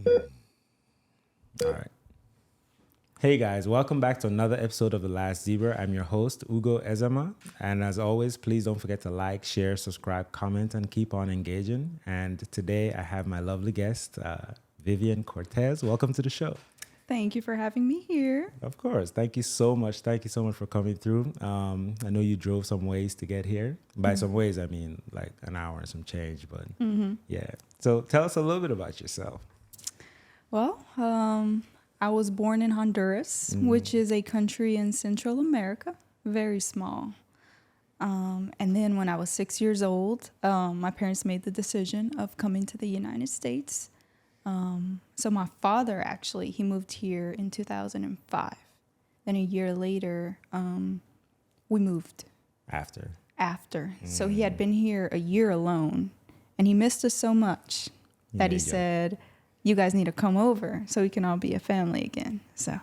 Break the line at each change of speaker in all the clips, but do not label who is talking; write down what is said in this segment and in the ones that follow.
All right. Hey guys, welcome back to another episode of The Last Zebra. I'm your host, Ugo Ezema. And as always, please don't forget to like, share, subscribe, comment, and keep on engaging. And today I have my lovely guest, Vivian Cortes. Welcome to the show.
Thank you for having me here.
Of course. Thank you so much. Thank you so much for coming through. I know you drove some ways to get here. By some ways, I mean like an hour and some change, but yeah. So tell us a little bit about yourself.
Well, I was born in Honduras, which is a country in Central America, very small. And then when I was 6 years old, my parents made the decision of coming to the United States. So my father, actually, he moved here in 2005. Then a year later, we moved.
After.
So he had been here a year alone, and he missed us so much that he said, you guys need to come over so we can all be a family again. So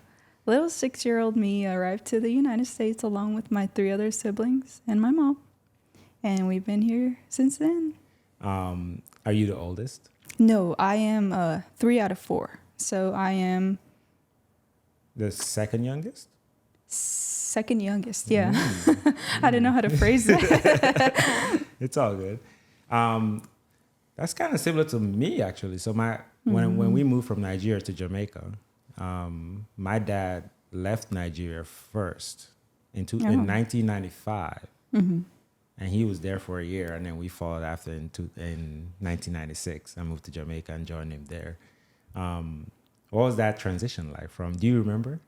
little 6-year-old me arrived to the United States along with my 3 other siblings and my mom. And we've been here since then.
Are you the oldest?
No, I am 3 out of 4. So I am
The second youngest?
second youngest, yeah. I didn't know how to phrase that.
It's all good. That's kind of similar to me, actually. So when we moved from Nigeria to Jamaica, my dad left Nigeria first in 1995. And he was there for a year, and then we followed after in 1996. I moved to Jamaica and joined him there. What was that transition like do you remember?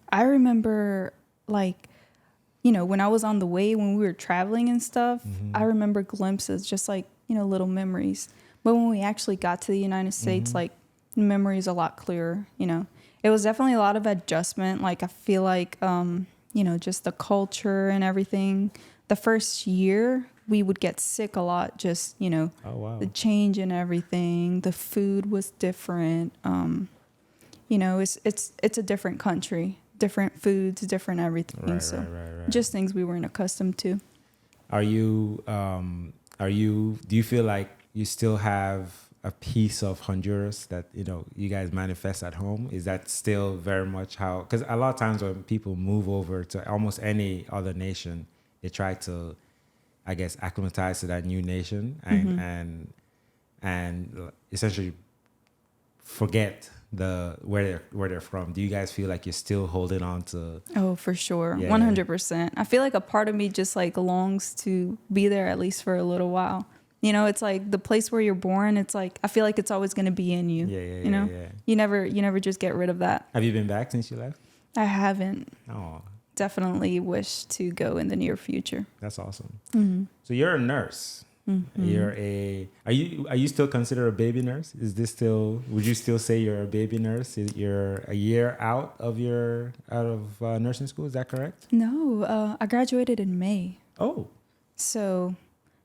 I remember, when I was on the way, when we were traveling and stuff, I remember glimpses, just little memories. But when we actually got to the United States, the memory is a lot clearer, It was definitely a lot of adjustment. I feel like, just the culture and everything. The first year, we would get sick a lot, just,
Oh, wow.
the change in everything. The food was different. It's a different country, different foods, different everything.
Right.
Just things we weren't accustomed to.
Do you feel like you still have a piece of Honduras that, you guys manifest at home? Is that still very much how, because a lot of times when people move over to almost any other nation, they try to, I guess, acclimatize to that new nation and essentially forget where they're from. Do you guys feel like you're still holding on to?
Oh, for sure.
Yeah.
100%. I feel like a part of me just longs to be there at least for a little while. It's like the place where you're born. It's like, I feel like it's always going to be in you.
Yeah.
You never just get rid of that.
Have you been back since you left?
I haven't.
Oh,
Definitely wish to go in the near future.
that's awesome. So you're a nurse. Are you still considered a baby nurse? Would you still say you're a baby nurse? You're a year out of nursing school, is that correct?
No, I graduated in May.
Oh.
So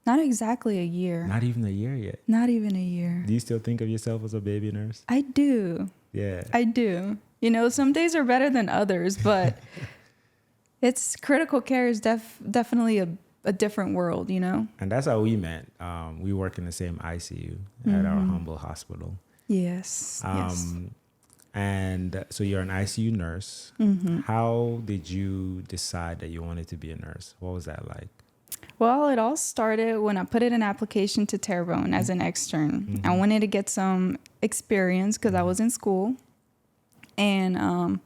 not exactly a year.
Not even a year yet.
Not even a year.
Do you still think of yourself as a baby nurse?
I do.
Yeah.
I do. Some days are better than others, but it's critical care is definitely a different world,
And that's how we met. We work in the same ICU at our humble hospital.
Yes.
And so you're an ICU nurse. How did you decide that you wanted to be a nurse? What was that like?
Well, it all started when I put in an application to Terrebonne as an extern. I wanted to get some experience because I was in school. And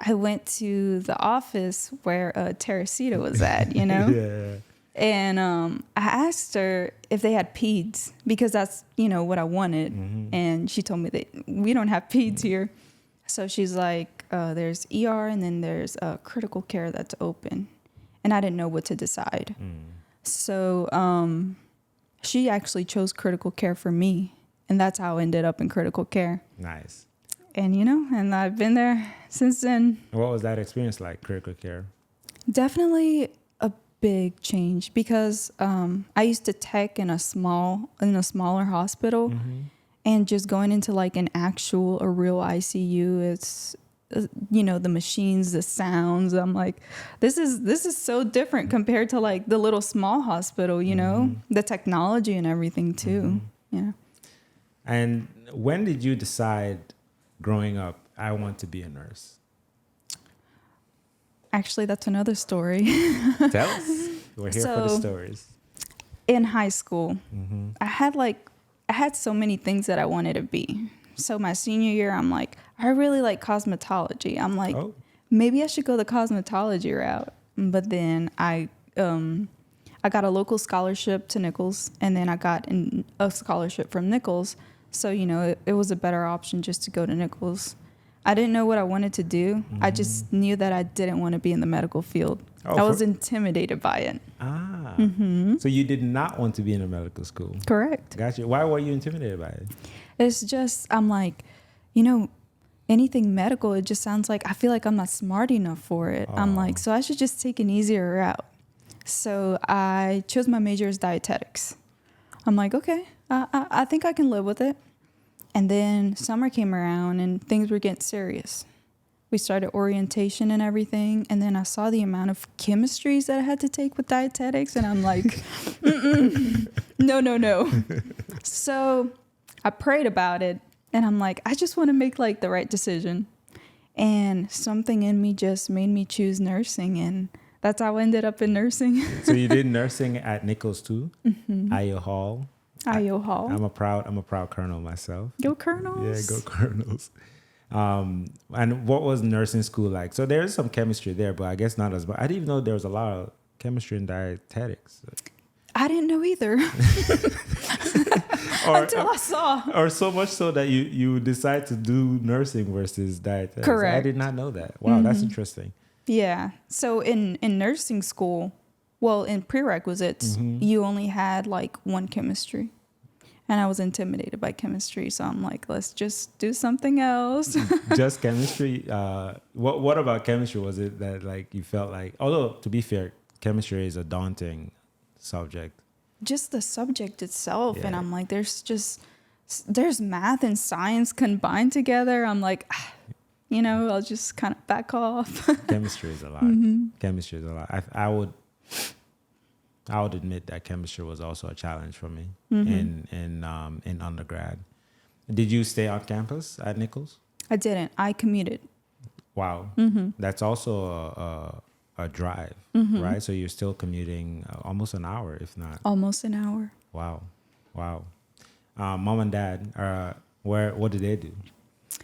I went to the office where Teresita was at,
Yeah.
And I asked her if they had peds because that's, what I wanted. And she told me that we don't have peds here. So she's like, there's ER and then there's critical care that's open. And I didn't know what to decide. So she actually chose critical care for me. And that's how I ended up in critical care.
Nice.
And, and I've been there since then.
What was that experience like, critical care?
Definitely a big change because I used to tech in a smaller hospital, and just going into a real ICU, it's the machines, the sounds. I'm like, this is so different compared to the little small hospital, the technology and everything too.
And when did you decide growing up, I want to be a nurse?
Actually, that's another story.
Tell us. We're here for the stories.
In high school,
Mm-hmm.
I had so many things that I wanted to be. So my senior year, I'm like, I really like cosmetology. I'm like, maybe I should go the cosmetology route. But then I got a local scholarship to Nichols, and then I got a scholarship from Nichols. So, you know, it was a better option just to go to Nichols. I didn't know what I wanted to do.
Mm-hmm.
I just knew that I didn't want to be in the medical field. I was intimidated by it.
Mm-hmm. So you did not want to be in a medical school?
Correct.
Gotcha. Why were you intimidated by it?
It's just, I'm like, you know, anything medical, it just sounds like, I feel like I'm not smart enough for it. I'm like, so I should just take an easier route. So I chose my major as dietetics. I'm like, okay, I think I can live with it. And then summer came around and things were getting serious. We started orientation and everything. And then I saw the amount of chemistries that I had to take with dietetics. And I'm like, no. So I prayed about it. And I'm like, I just want to make like the right decision. And something in me just made me choose nursing. And that's how I ended up in nursing.
So you did nursing at Nichols too? Mm-hmm. IO Hall?
IO Hall.
I'm a proud colonel myself.
Go Colonels.
Yeah, go Colonels. And what was nursing school like? So there's some chemistry there, but I guess not as much. I didn't even know there was a lot of chemistry in dietetics.
I didn't know either. Until I saw.
Or so much so that you decide to do nursing versus dietetics.
Correct.
I did not know that. Wow, that's interesting.
Yeah. So in nursing school, well, in prerequisites, you only had like one chemistry. And I was intimidated by chemistry. So I'm like, let's just do something else.
Just chemistry? What about chemistry was it that like you felt like, although to be fair, chemistry is a daunting subject.
Just the subject itself. Yeah. And I'm like, there's math and science combined together. I'm like, you know, I'll just kind of back off.
Chemistry is a lot. Chemistry is a lot. I would admit that chemistry was also a challenge for me in undergrad. Did you stay on campus at Nichols?
I didn't. I commuted.
Wow. That's also a drive, right? So you're still commuting almost an hour, if not.
Almost an hour.
Wow. Mom and dad, what do they do?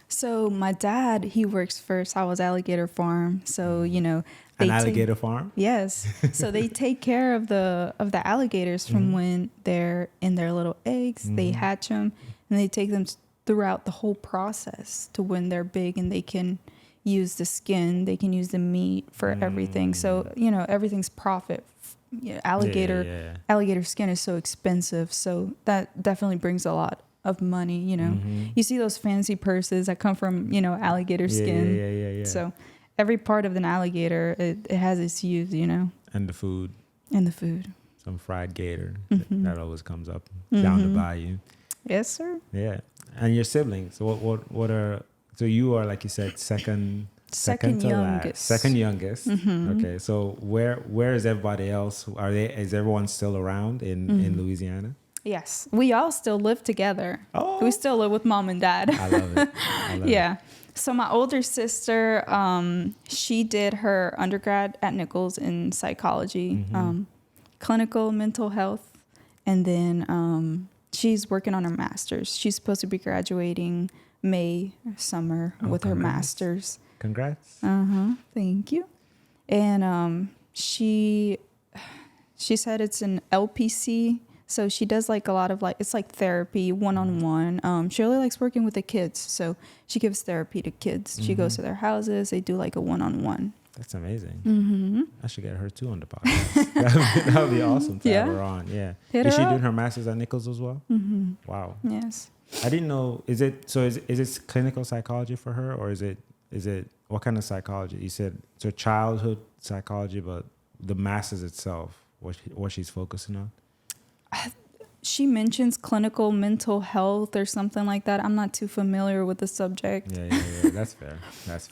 So my dad, he works for Salvo's Alligator Farm. So, you know,
an alligator farm?
Yes. So they take care of the alligators from when they're in their little eggs. They hatch them and they take them throughout the whole process to when they're big and they can use the skin, they can use the meat for everything. So, you know, everything's profit. Alligator skin is so expensive. So that definitely brings a lot of money, you know. You see those fancy purses that come from, you know, alligator skin.
Yeah.
So every part of an alligator, it has its use, you know.
And the food.
Some
fried gator that always comes up down the bayou.
Yes, sir.
Yeah. And your siblings, what are, so you are, like you said, second to
youngest.
Last. Second youngest. Okay. So where is everybody else? Is everyone still around in Louisiana?
Yes. We all still live together.
Oh.
We still live with mom and dad.
I love it.
Yeah. So my older sister, she did her undergrad at Nichols in psychology, clinical mental health. And then she's working on her master's. She's supposed to be graduating May or summer with her master's.
Congrats.
Thank you. And she said it's an LPC. So she does like a lot of like, it's like therapy, one-on-one. She really likes working with the kids. So she gives therapy to kids. She goes to their houses. They do like a one-on-one.
That's amazing. I should get her too on the podcast. That would be awesome to have her on. Yeah. Is she doing her master's at Nichols as well? Wow.
Yes.
I didn't know. Is it clinical psychology for her, or is it what kind of psychology? You said so childhood psychology, but the master's itself, what she's focusing on?
She mentions clinical mental health or something like that. I'm not too familiar with the subject.
Yeah. That's fair.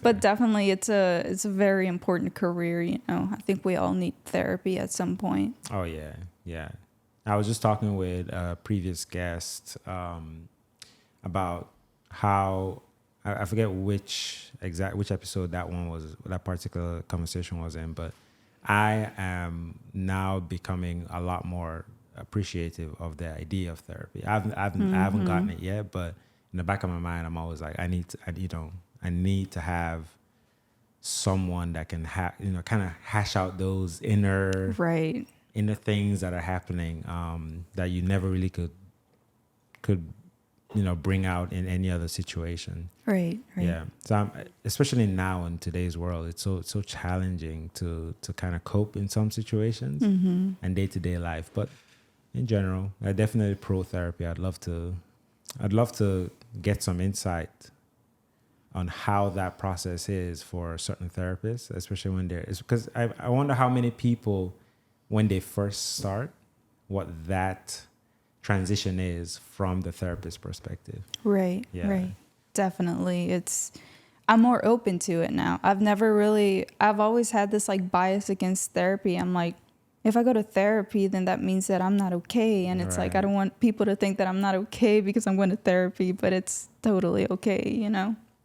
But definitely it's a very important career, you know. I think we all need therapy at some point.
Oh, yeah. I was just talking with a previous guest about how I forget which episode that particular conversation was in, but I am now becoming a lot more appreciative of the idea of therapy. I haven't gotten it yet, but in the back of my mind, I'm always like, I need to have someone that can kind of hash out those inner things that are happening that you never really could bring out in any other situation.
Right.
Yeah. So especially now in today's world, it's so challenging to kind of cope in some situations and day-to-day life. But in general, I definitely pro therapy. I'd love to get some insight on how that process is for certain therapists, especially when because I wonder how many people, when they first start, what that transition is from the therapist perspective.
Right. Definitely. I'm more open to it now. I've always had this like bias against therapy. I'm like, if I go to therapy, then that means that I'm not okay. And it's like, I don't want people to think that I'm not okay because I'm going to therapy, but it's totally okay.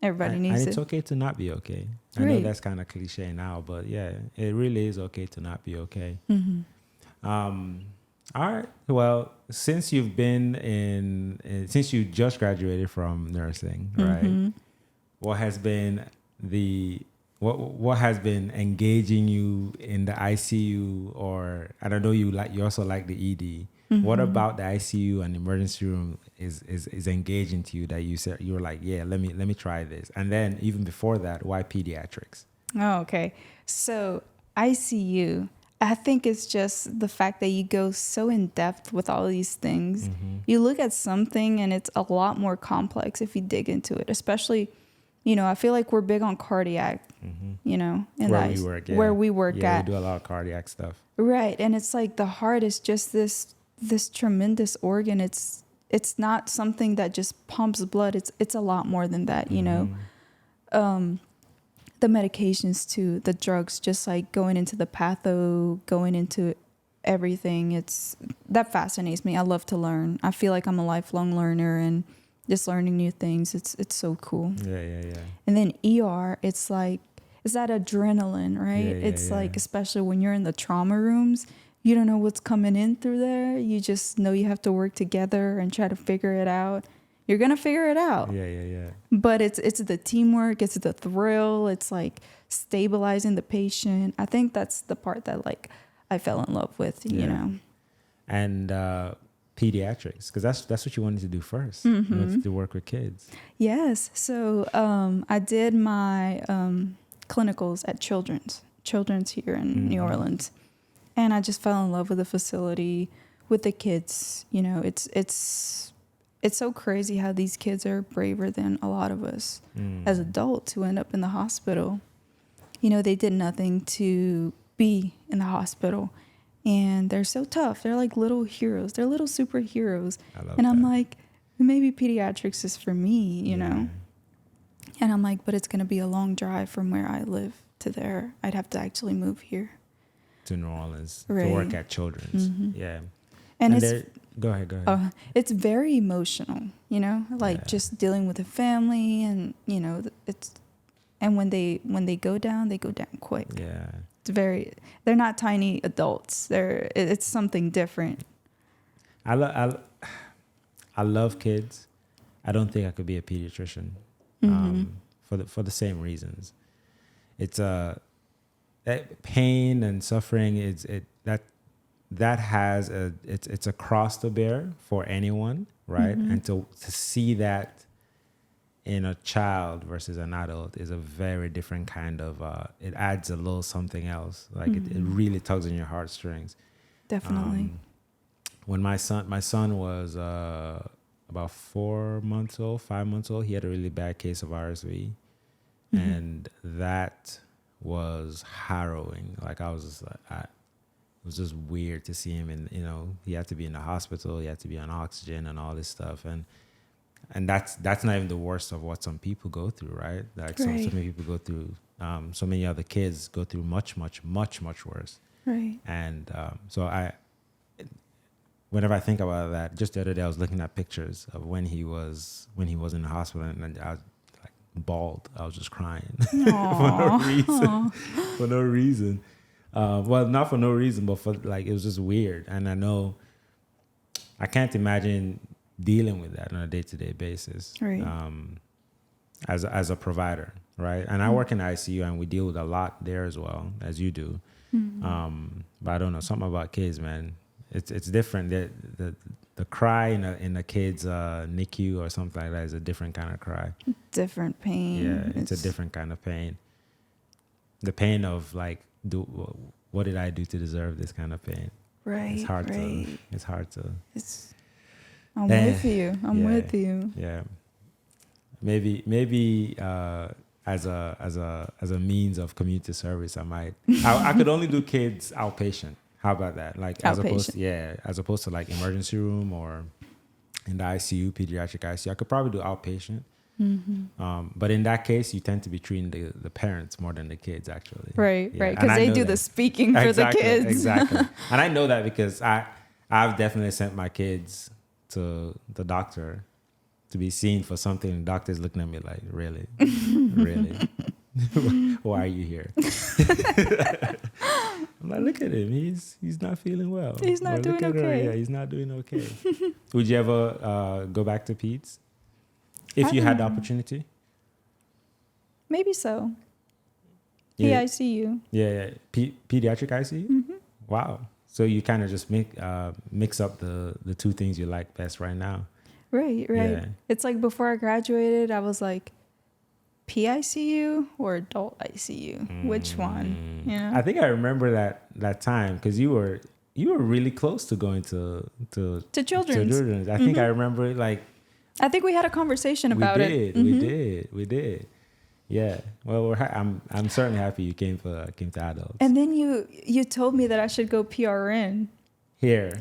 Everybody needs it.
And it's okay to not be okay. I know that's kind of cliche now, but yeah, it really is okay to not be okay. All right. Well, since you've been since you just graduated from nursing, right? What has been what has been engaging you in the ICU, or I don't know, you also like the ED. What about the ICU and emergency room is engaging to you that you said you were like, yeah, let me try this? And then even before that, why pediatrics?
Oh, okay. So ICU, I think it's just the fact that you go so in depth with all these things. You look at something and it's a lot more complex if you dig into it, especially, I feel like we're big on cardiac, where we work at.
We do a lot of cardiac stuff.
Right. And it's like the heart is just this tremendous organ. It's not something that just pumps blood. It's a lot more than that, the medications too, the drugs, just like going into the patho, going into everything. That fascinates me. I love to learn. I feel like I'm a lifelong learner, and just learning new things. It's so cool.
Yeah.
And then ER, it's like, it's that adrenaline, right? It's like, especially when you're in the trauma rooms, you don't know what's coming in through there. You just know you have to work together and try to figure it out. You're going to figure it out.
Yeah.
But it's the teamwork. It's the thrill. It's like stabilizing the patient. I think that's the part that like I fell in love with,
And pediatrics, because that's what you wanted to do first. You wanted to work with kids.
Yes. So I did my clinicals at Children's here in New Orleans. And I just fell in love with the facility, with the kids. It's so crazy how these kids are braver than a lot of us as adults who end up in the hospital. They did nothing to be in the hospital, and they're so tough. They're like little heroes. They're little superheroes. I'm like, maybe pediatrics is for me, know? And I'm like, but it's going to be a long drive from where I live to there. I'd have to actually move here
to New Orleans to work at Children's. Yeah.
And it's,
go ahead.
It's very emotional, just dealing with the family, and and when they go down quick.
Yeah.
They're not tiny adults. It's something different.
I love kids. I don't think I could be a pediatrician for the same reasons. It's pain and suffering. It's a cross to bear for anyone, right? And to see that in a child versus an adult is a very different kind of it adds a little something else. Like it really tugs on your heartstrings.
Definitely.
When my son was about 5 months old, he had a really bad case of RSV, and that was harrowing. Like I was just like, it was just weird to see him, and he had to be in the hospital, he had to be on oxygen and all this stuff, and that's not even the worst of what some people go through, right? Like so many people go through, so many other kids go through much, much, much, much worse.
Right.
And so whenever I think about that, just the other day I was looking at pictures of when he was in the hospital, and I was like bawled. I was just crying for no reason. For no reason. Well, not for no reason, but for like it was just weird. And I know I can't imagine dealing with that on a day-to-day basis.
Right.
As a provider, right? And I work in the ICU, and we deal with a lot there as well, as you do. But I don't know, something about kids, man. It's different. The cry in a kid's NICU or something like that is a different kind of cry.
Different pain.
Yeah, it's a different kind of pain. The pain of like, what did I do to deserve this kind of pain?
Right.
It's hard
right.
to. It's hard to.
I'm with you. I'm with you.
Yeah. Maybe as a means of community service, I could only do kids outpatient. How about that? Like as opposed to like emergency room or in the ICU, pediatric ICU. I could probably do outpatient. But in that case, you tend to be treating the parents more than the kids, actually.
Right. Because they do the speaking for the kids.
Exactly. And I know that because I've definitely sent my kids to the doctor to be seen for something. The doctor's looking at me like, really? Really? Why are you here? I'm like, look at him. He's not feeling well.
He's not doing okay.
Yeah, he's not doing okay. Would you ever go back to peds if you had the opportunity?
Maybe so.
Yeah.
PICU.
Yeah. Pediatric ICU? Wow. So you kind of just mix up the two things you like best right now.
Right.
Yeah.
It's like before I graduated, I was like, PICU or adult ICU? Which one? You know?
I think I remember that time because you were really close to going to children's. I think I remember like.
I think we had a conversation about it.
We did. Yeah. Well, I'm certainly happy you came to adults.
And then you told me that I should go PRN.
Here.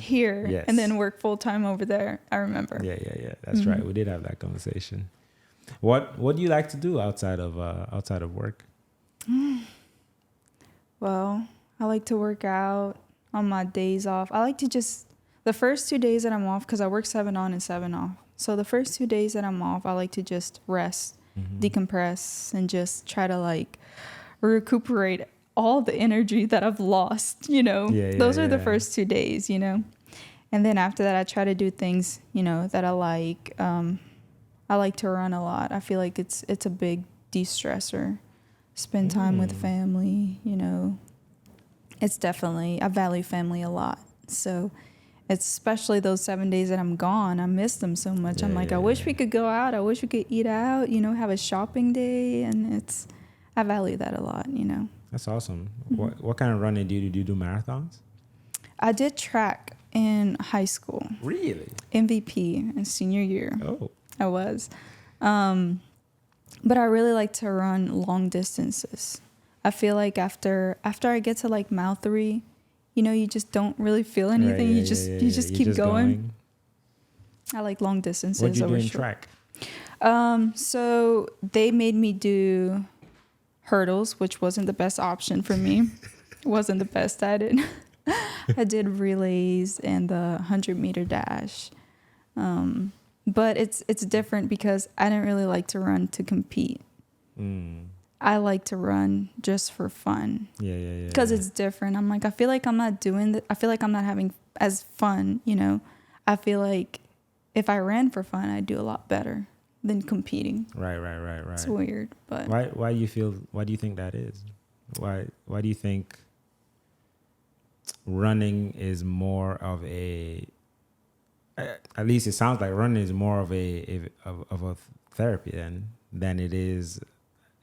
Yes. And then work full time over there. I remember.
Yeah. That's right. We did have that conversation. What do you like to do outside of work?
Well, I like to work out on my days off. I like to the first 2 days that I'm off, because I work 7 on and 7 off. So the first 2 days that I'm off, I like to just rest, decompress, and just try to like recuperate all the energy that I've lost, those are the first 2 days, and then after that I try to do things, that I like. I like to run a lot. I feel like it's a big de-stressor. Spend time with family, it's definitely, I value family a lot. So especially those 7 days that I'm gone, I miss them so much. I'm like, I wish we could go out. I wish we could eat out, have a shopping day. And I value that a lot,
That's awesome. What kind of running do you do? Do you do marathons?
I did track in high school.
Really?
MVP in senior year.
Oh.
I was. But I really like to run long distances. I feel like after I get to like mile 3, you just don't really feel anything. Right, you just keep going. I like long distances.
What do you do in
short.
track?
So they made me do hurdles, which wasn't the best option for me. Wasn't the best at it. I did relays and the 100-meter dash. But it's different because I didn't really like to run to compete. I like to run just for fun.
Yeah.
Because it's different. I'm like, I feel like I'm not doing I feel like I'm not having as fun, I feel like if I ran for fun, I'd do a lot better than competing.
Right.
It's weird, but
why do you think that is? Why do you think running is more of a, at least it sounds like running is more of a therapy than it is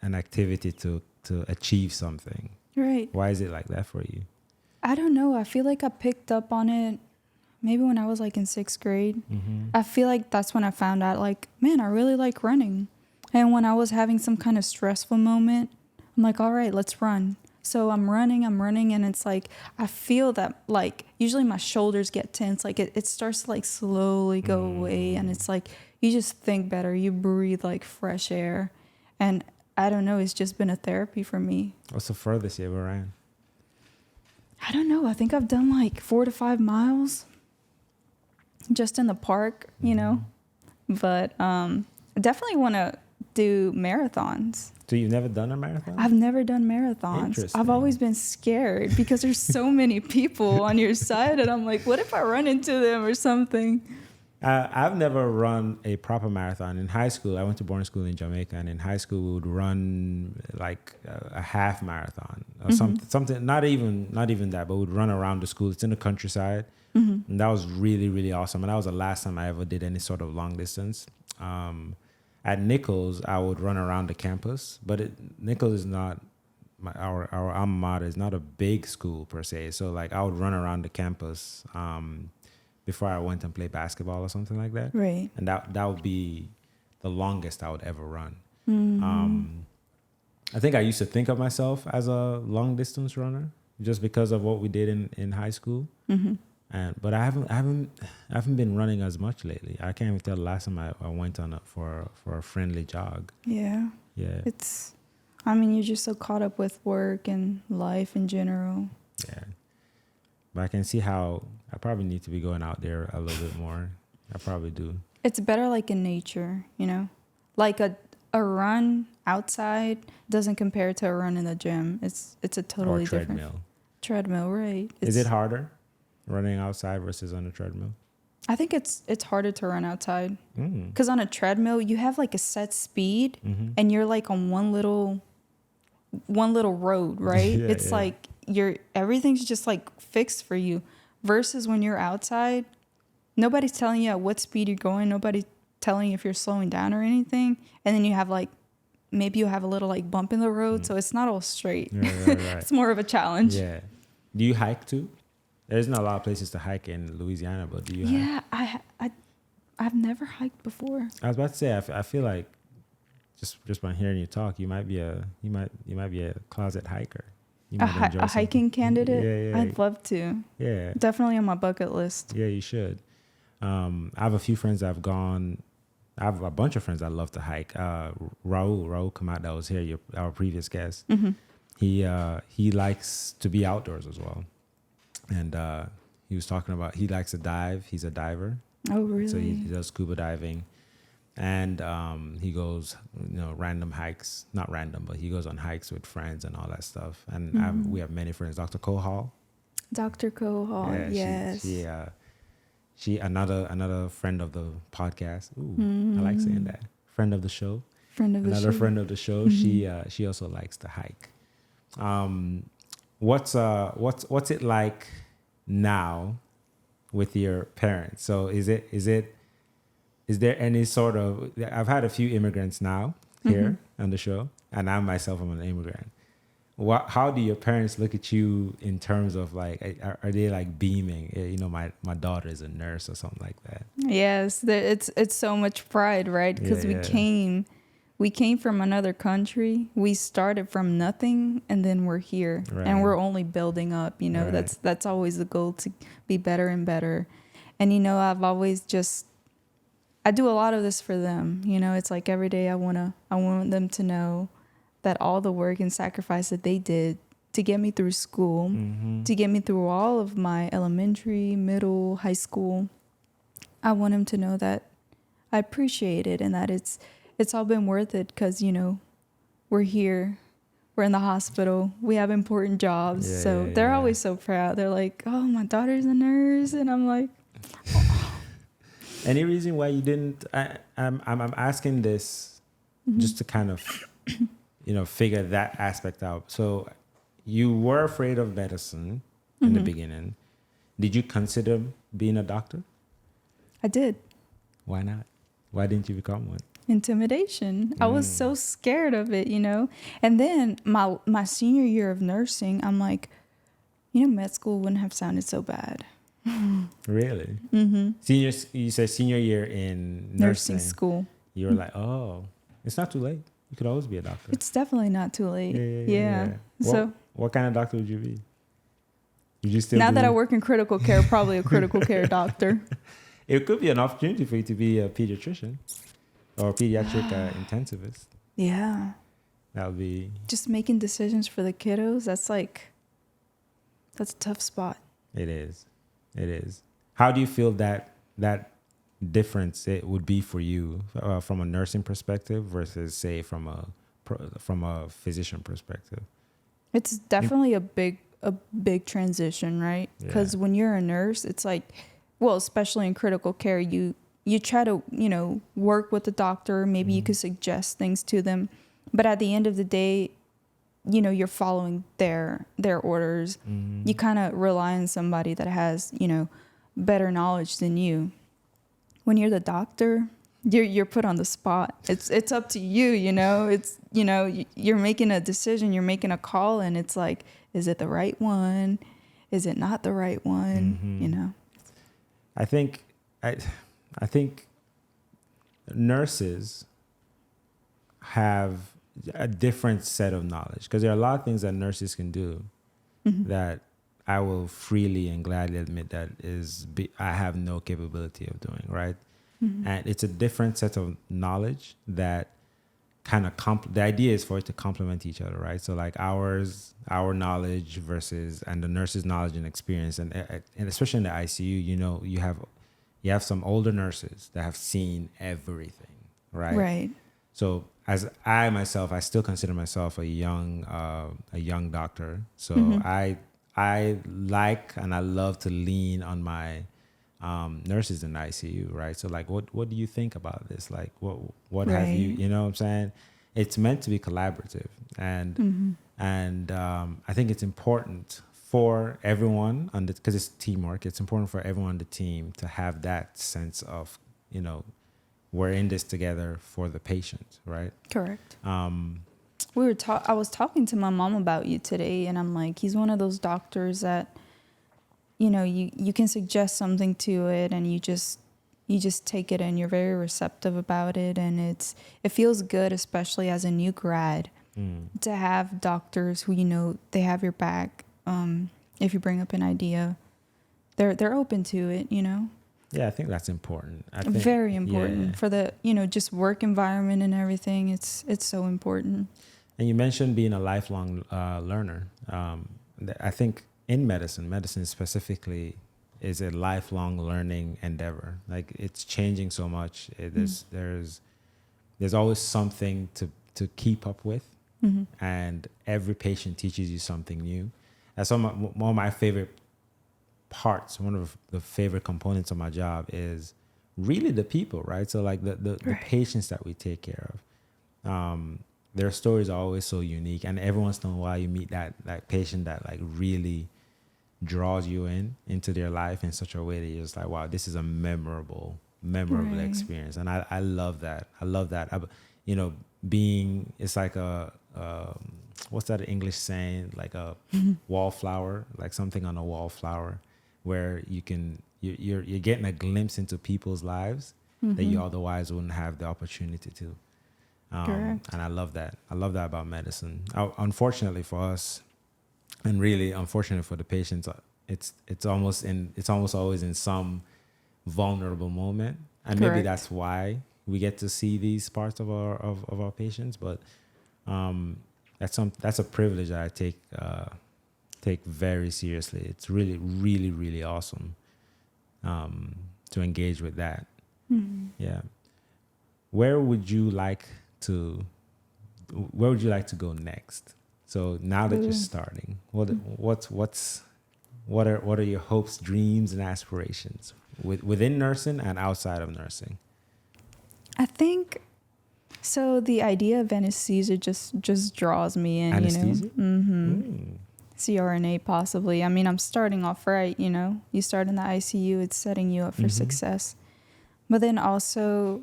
an activity to achieve something.
Right.
Why is it like that for you?
I don't know. I feel like I picked up on it maybe when I was like in 6th grade. I feel like that's when I found out like, man, I really like running. And when I was having some kind of stressful moment, I'm like, all right, let's run. So I'm running, and it's like, I feel that like, usually my shoulders get tense. Like it starts to like slowly go away. And it's like, you just think better. You breathe like fresh air. And I don't know, it's just been a therapy for me.
What's the furthest you ever ran?
I don't know. I think I've done like 4 to 5 miles. just in the park, you know. But definitely want to do marathons.
So you've never done a marathon?
I've never done marathons. I've always been scared because there's so many people on your side, and I'm like, what if I run into them or something?
I've never run a proper marathon. In high school, I went to boarding school in Jamaica, and in high school we would run like a half marathon or something. Not even that, but we'd run around the school. It's in the countryside, and that was really, really awesome. And that was the last time I ever did any sort of long distance. At Nichols, I would run around the campus, but Nichols is not our alma mater. Is not a big school per se. So like I would run around the campus. Before I went and played basketball or something like that.
Right.
And that would be the longest I would ever run. I think I used to think of myself as a long distance runner just because of what we did in high school. But I haven't been running as much lately. I can't even tell the last time I went on for a friendly jog.
Yeah.
Yeah.
You're just so caught up with work and life in general.
Yeah. But I can see how I probably need to be going out there a little bit more. I probably do.
It's better like in nature, you know? Like a run outside doesn't compare to a run in the gym. It's a totally different treadmill, right?
Is it harder running outside versus on a treadmill?
I think it's harder to run outside. Because on a treadmill, you have like a set speed and you're like on one little road, right? It's like everything's just like fixed for you. Versus when you're outside, nobody's telling you at what speed you're going. Nobody's telling you if you're slowing down or anything. And then you have like, maybe you have a little like bump in the road. So it's not all straight. Right. It's more of a challenge.
Yeah. Do you hike too? There's not a lot of places to hike in Louisiana, but do you hike?
Yeah, I've never hiked before.
I was about to say, I feel like just by hearing you talk, you might be a closet hiker.
A hiking candidate?
Yeah.
I'd love to.
Yeah.
Definitely on my bucket list.
Yeah, you should. I have a few friends that have gone. I have a bunch of friends that love to hike. Raul Kamat, that was here, our previous guest. He likes to be outdoors as well. And he was talking about, he likes to dive. He's a diver.
Oh, really?
So he does scuba diving. And he goes, random hikes, not random, but he goes on hikes with friends and all that stuff. And we have many friends. Dr. Kohal.
Dr. Kohal, yes.
She another friend of the podcast. Ooh, I like saying that. Friend of the show. Friend of the show. She also likes to hike. What's it like now with your parents? So is there any sort of, I've had a few immigrants now here on the show, and I myself am an immigrant. How do your parents look at you in terms of like, are they like beaming? My daughter is a nurse or something like that.
Yes, it's so much pride, right? Because we came from another country. We started from nothing, and then we're here, and we're only building up. That's always the goal, to be better and better. And I've always I do a lot of this for them. It's like every day I want them to know that all the work and sacrifice that they did to get me through school, to get me through all of my elementary, middle, high school, I want them to know that I appreciate it and that it's all been worth it because, we're here. We're in the hospital. We have important jobs. They're always so proud. They're like, oh, my daughter's a nurse. And I'm like, oh.
Any reason why you didn't? I'm asking this just to kind of, figure that aspect out. So you were afraid of medicine in the beginning. Did you consider being a doctor?
I did.
Why not? Why didn't you become one?
Intimidation. I was so scared of it, And then my senior year of nursing, I'm like, med school wouldn't have sounded so bad.
Really? You said senior year in nursing
school.
You were like, oh, it's not too late. You could always be a doctor.
It's definitely not too late. Yeah. So
what kind of doctor would you be? Would you still
that I work in critical care, probably a critical care doctor.
It could be an opportunity for you to be a pediatrician or a pediatric intensivist.
Yeah.
That would be...
Just making decisions for the kiddos, that's a tough spot.
It is. How do you feel that that difference it would be for you from a nursing perspective versus, say, from a physician perspective?
It's definitely a big transition, right? Because when you're a nurse, it's like, well, especially in critical care, you try to, work with the doctor. Maybe you could suggest things to them. But at the end of the day, you're following their orders. You kind of rely on somebody that has, better knowledge than you. When you're the doctor, you're put on the spot. It's up to you, It's, you're making a decision, you're making a call, and it's like, is it the right one? Is it not the right one?
I think nurses have a different set of knowledge, because there are a lot of things that nurses can do that I will freely and gladly admit that I have no capability of doing, right? And it's a different set of knowledge that kind of the idea is for it to complement each other, right? So like our knowledge and the nurse's knowledge and experience, and especially in the ICU, you have some older nurses that have seen everything, right?
Right.
So as I still consider myself a young doctor. So I like and I love to lean on my nurses in the ICU, right? So like, what do you think about this? Like, what have you know what I'm saying? It's meant to be collaborative, and I think it's important for everyone because it's teamwork. It's important for everyone on the team to have that sense of, we're in this together for the patient, right?
Correct. I was talking to my mom about you today, and I'm like, he's one of those doctors that, you can suggest something to it, and you just take it, and you're very receptive about it, and it feels good, especially as a new grad, to have doctors who they have your back. If you bring up an idea, they're open to it.
Yeah, I think that's important.
Very important for the just work environment and everything. It's so important.
And you mentioned being a lifelong learner. I think in medicine specifically is a lifelong learning endeavor. Like, it's changing so much. There's always something to keep up with, and every patient teaches you something new. That's one of my favorite parts. One of the favorite components of my job is really the people, right? So like the patients that we take care of. Their stories are always so unique, and every once in a while you meet that patient that like really draws you into their life in such a way that you're just like, wow, this is a memorable experience. And I love that. It's like what's that English saying? Like a wallflower, like something on a wallflower, where you're getting a glimpse into people's lives that you otherwise wouldn't have the opportunity to. And I love that. I love that about medicine. Unfortunately for us, and really unfortunately for the patients, it's almost always in some vulnerable moment, and maybe that's why we get to see these parts of our patients. But that's a privilege that I take very seriously. It's really, really, really awesome to engage with that. Yeah. Where would you like to go next? So now that you're starting, what are your hopes, dreams, and aspirations within nursing and outside of nursing?
I think so. The idea of anesthesia just draws me in.
Anesthesia?
CRNA possibly. I mean, I'm starting off right. You start in the ICU, it's setting you up for success. But then also,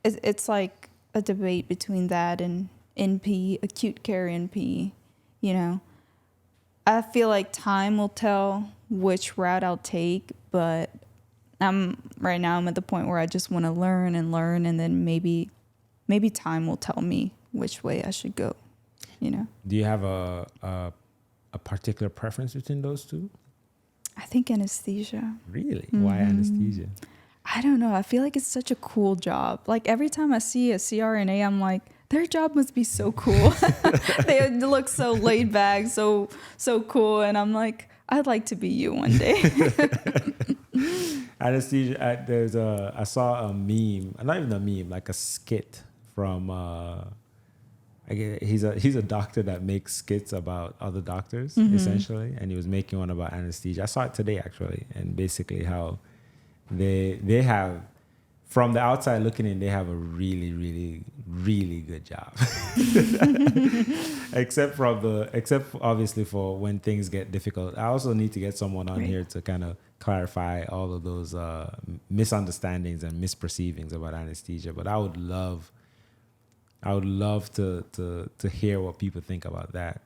it's like a debate between that and NP, acute care NP. I feel like time will tell which route I'll take, but I'm at the point where I just want to learn, and then maybe time will tell me which way I should go. Do
you have a particular preference between those two?
I think anesthesia.
Really? Why anesthesia?
I don't know. I feel like it's such a cool job. Like, every time I see a CRNA, I'm like, their job must be so cool. They look so laid back, so cool. And I'm like, I'd like to be you one day.
Anesthesia. I saw a meme, not even a meme, like a skit from. I guess he's a doctor that makes skits about other doctors essentially, and he was making one about anesthesia. I saw it today actually, and basically how they have, from the outside looking in, they have a really, really, really good job. except obviously for when things get difficult. I also need to get someone on here to kind of clarify all of those misunderstandings and misperceivings about anesthesia. But I would love to hear what people think about that.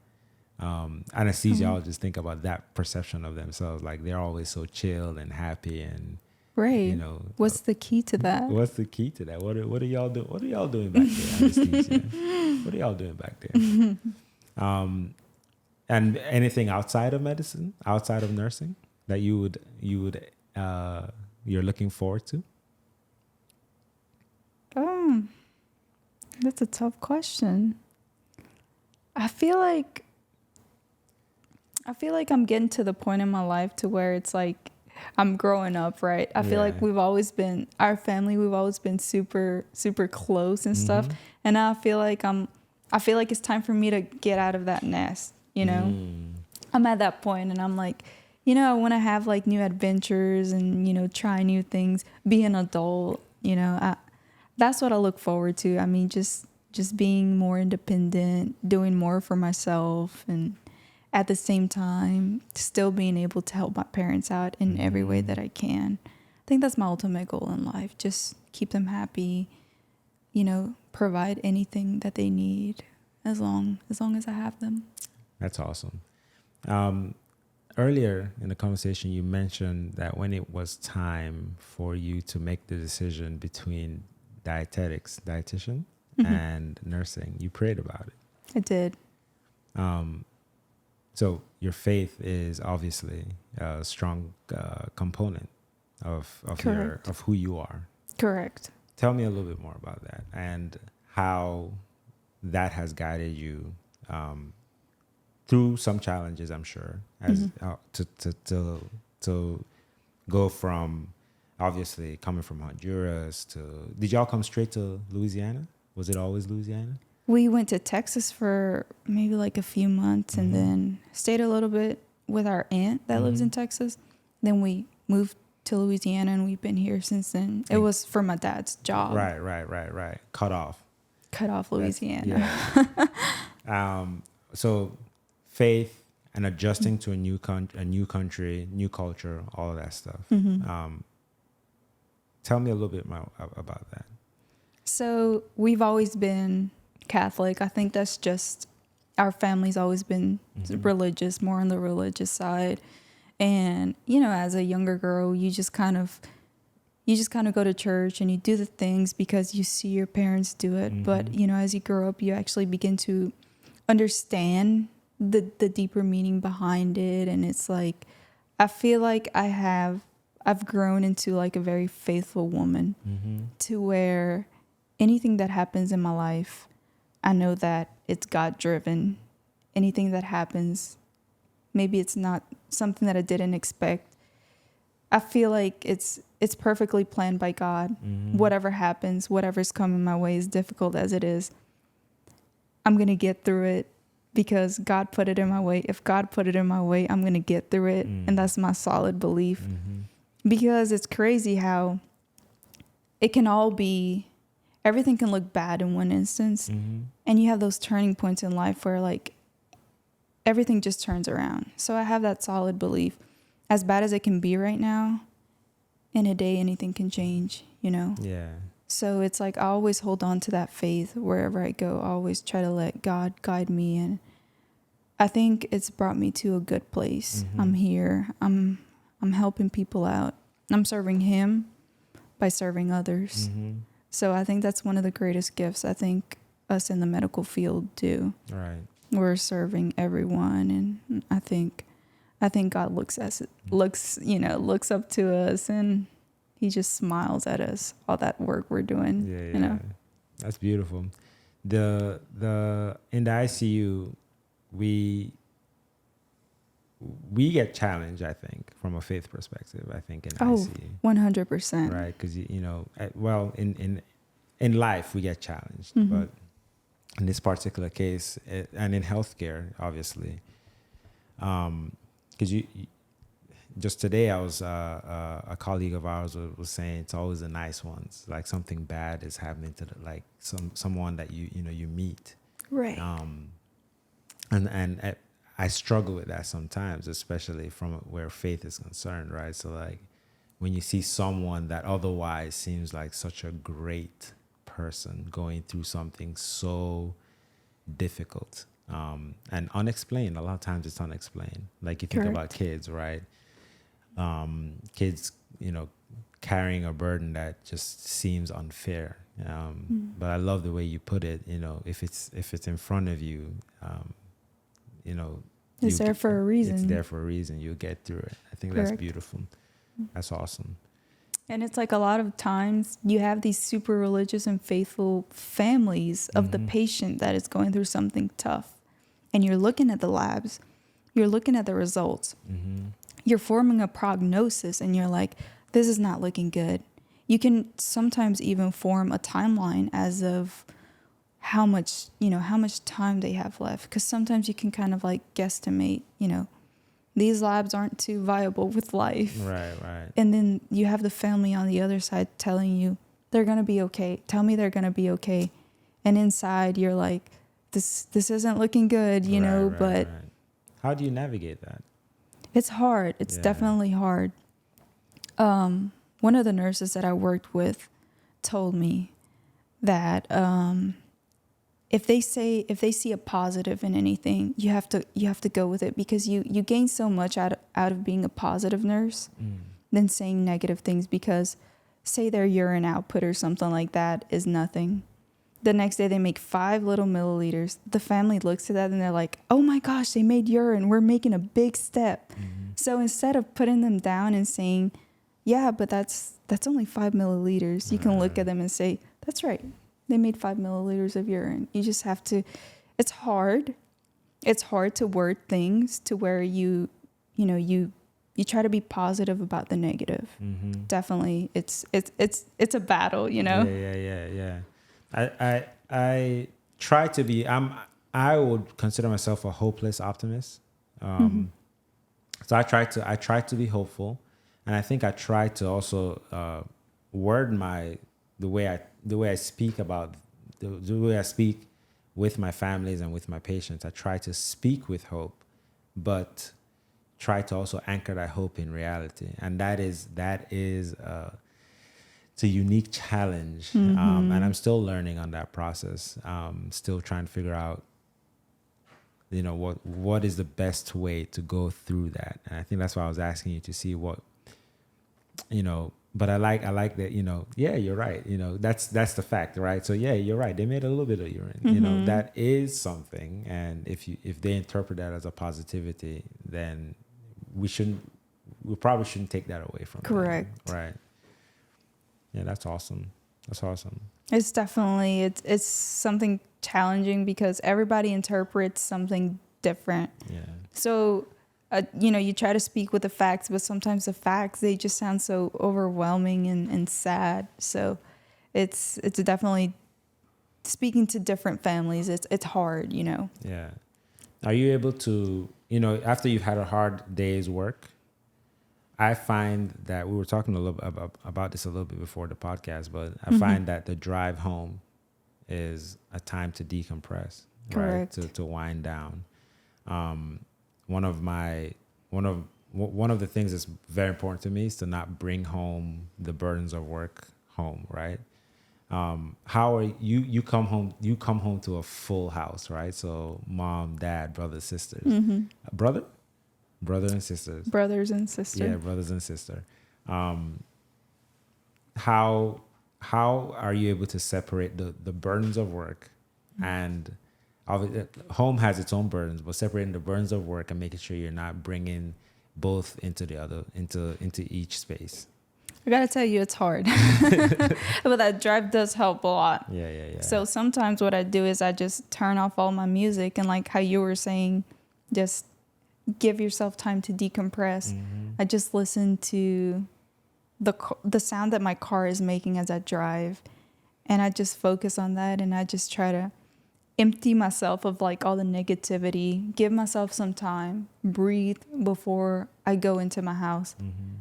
Anesthesiologists think about that perception of themselves, like they're always so chill and happy and.
Right.
You know,
what's the key to that?
What's the key to that? What are y'all doing? What are y'all doing back there? Anesthesia. What are y'all doing back there? And anything outside of medicine, outside of nursing, that you're looking forward to?
That's a tough question. I feel like I'm getting to the point in my life to where it's like I'm growing up, right? I feel like our family, we've always been super, super close and stuff. And now I feel like it's time for me to get out of that nest, you know? I'm at that point and I'm like, you know, I want to have like new adventures and, you know, try new things, be an adult, you know, that's what I look forward to. I mean, just being more independent, doing more for myself, and at the same time, still being able to help my parents out in every way that I can. I think that's my ultimate goal in life. Just keep them happy, you know, provide anything that they need as long as I have them. That's
awesome. Earlier in the conversation, you mentioned that when it was time for you to make the decision between dietitian, and nursing, you prayed about it.
I did.
So your faith is obviously a strong component of who you are.
Correct.
Tell me a little bit more about that and how that has guided you through some challenges, I'm sure, as to go from obviously coming from Honduras to. Did y'all come straight to Louisiana? Was it always Louisiana?
We went to Texas for maybe like a few months and then stayed a little bit with our aunt that lives in Texas. Then we moved to Louisiana and we've been here since then. It was for my dad's job.
Right. Cut off
Louisiana.
So faith and adjusting to a new country, new culture, all of that stuff. Tell me a little bit more about that.
So we've always been Catholic. I think that's just, our family's always been religious, more on the religious side. And, you know, as a younger girl, you just kind of go to church and you do the things because you see your parents do it. But, you know, as you grow up, you actually begin to understand the deeper meaning behind it. And it's like, I feel like I've grown into like a very faithful woman to where anything that happens in my life, I know that it's God driven. Anything that happens, maybe it's not something that I didn't expect. I feel like it's perfectly planned by God. Whatever happens, whatever's coming my way, as difficult as it is, I'm going to get through it because God put it in my way. If God put it in my way, I'm going to get through it. And that's my solid belief. Because it's crazy how it can all be, everything can look bad in one instance. And you have those turning points in life where like everything just turns around. So I have that solid belief. As bad as it can be right now, in a day, anything can change, you know?
Yeah.
So it's like I always hold on to that faith wherever I go. I always try to let God guide me. And I think it's brought me to a good place. I'm here. I'm helping people out. I'm serving Him by serving others. So I think that's one of the greatest gifts I think us in the medical field do.
Right.
We're serving everyone, and I think God looks up to us, and He just smiles at us, all that work we're doing.
Yeah.
You know?
That's beautiful. The in the ICU, we get challenged, I think, from a faith perspective, I think, in
Oh,
ICU.
100%.
Right? Because, well, in life, we get challenged.
Mm-hmm.
But in this particular case, and in healthcare, obviously, because just today, I was a colleague of ours was saying it's always the nice ones, like something bad is happening to like someone that you meet,
Right.
And I struggle with that sometimes, especially from where faith is concerned, right? So like when you see someone that otherwise seems like such a great person going through something so difficult and unexplained. A lot of times it's unexplained. Like you think
Correct.
about kids, right? Kids, carrying a burden that just seems unfair. But I love the way you put it. If it's in front of you,
It's there for a reason.
It's there for a reason. You'll get through it. I think
Correct.
that's beautiful. That's awesome.
And it's like a lot of times you have these super religious and faithful families of the patient that is going through something tough. And you're looking at the labs, you're looking at the results, you're forming a prognosis, and you're like, this is not looking good. You can sometimes even form a timeline as of how much time they have left. Because sometimes you can kind of like guesstimate, these labs aren't too viable with life.
Right.
And then you have the family on the other side telling you they're going to be okay. Tell me they're going to be okay. And inside you're like, this isn't looking good, but
Right. How do you navigate that?
it's hard. It's definitely hard. One of the nurses that I worked with told me that if they see a positive in anything, you have to go with it, because you gain so much out of being a positive nurse than saying negative things. Because say their urine output or something like that is nothing. The next day they make 5 little milliliters. The family looks at that and they're like, oh my gosh, they made urine. We're making a big step. So instead of putting them down and saying, yeah, but that's only 5 milliliters, you can look at them and say, that's right. They made 5 milliliters of urine. You just have to, it's hard. It's hard to word things to where you try to be positive about the negative. Definitely. It's a battle,
Yeah. I try to be, I would consider myself a hopeless optimist. So I try to be hopeful. And I think I try to also word the way I speak about the way I speak with my families and with my patients. I try to speak with hope, but try to also anchor that hope in reality. And that is it's a unique challenge, and I'm still learning on that process. Still trying to figure out, what is the best way to go through that. And I think that's why I was asking you to see what, But I like that, yeah, you're right. That's the fact, right? So yeah, you're right. They made a little bit of urine. That is something. And if they interpret that as a positivity, then we probably shouldn't take that away from them.
Correct.
Right. Yeah, that's awesome.
It's definitely, it's something challenging because everybody interprets something different.
Yeah.
So, you try to speak with the facts, but sometimes the facts, they just sound so overwhelming and sad. So it's definitely speaking to different families. It's hard,
Yeah. Are you able to, after you've had a hard day's work, I find that we were talking a little about this a little bit before the podcast, but I find that the drive home is a time to decompress,
Correct.
right? To wind down. One of the things that's very important to me is to not bring home the burdens of work home, right? How are you come home to a full house, right? So mom, dad, brothers, sisters, brother and sisters.
Brothers and sisters.
Yeah, brothers and sisters. How are you able to separate the burdens of work and home has its own burdens, but separating the burdens of work and making sure you're not bringing both into the other, into each space?
I gotta tell you, it's hard. But that drive does help a lot.
Yeah.
So sometimes what I do is I just turn off all my music, and like how you were saying, just give yourself time to decompress. I just listen to the sound that my car is making as I drive, and I just focus on that, and I just try to empty myself of like all the negativity, give myself some time, breathe before I go into my house.